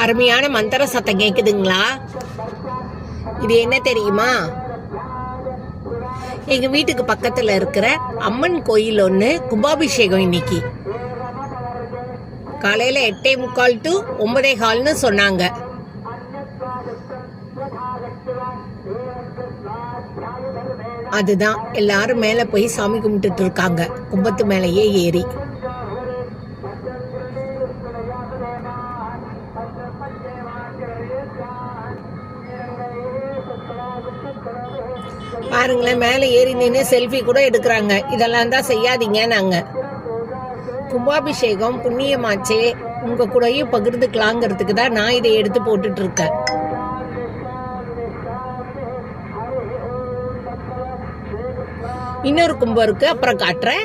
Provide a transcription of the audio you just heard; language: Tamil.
அருமையான மந்திர சத்தம் கேக்குதுங்களா? இது என்ன தெரியுமா? எங்க வீட்டுக்கு பக்கத்துல இருக்கிற அம்மன் கோயில் ஒண்ணு கும்பாபிஷேகம் இன்னைக்கு காலையில 8:45 to 9:15 சொன்னாங்க. அதுதான் எல்லாரும் மேல போய் சாமி கும்பிட்டுட்டு இருக்காங்க, கும்பத்து மேலேயே ஏறி. பாருங்களேன், மேல ஏறி நின்று செல்ஃபி கூட எடுக்கிறாங்க. இதெல்லாம் தான் செய்யாதீங்க. நாங்க கும்பாபிஷேகம் புண்ணியமாச்சே, உங்க கூடயும் பகிர்ந்துக்கலாங்கிறதுக்கு தான் நான் இதை எடுத்து போட்டுட்டு இருக்கேன். இன்னொரு கும்பம் இருக்கு, அப்புறம் காட்டுறேன்.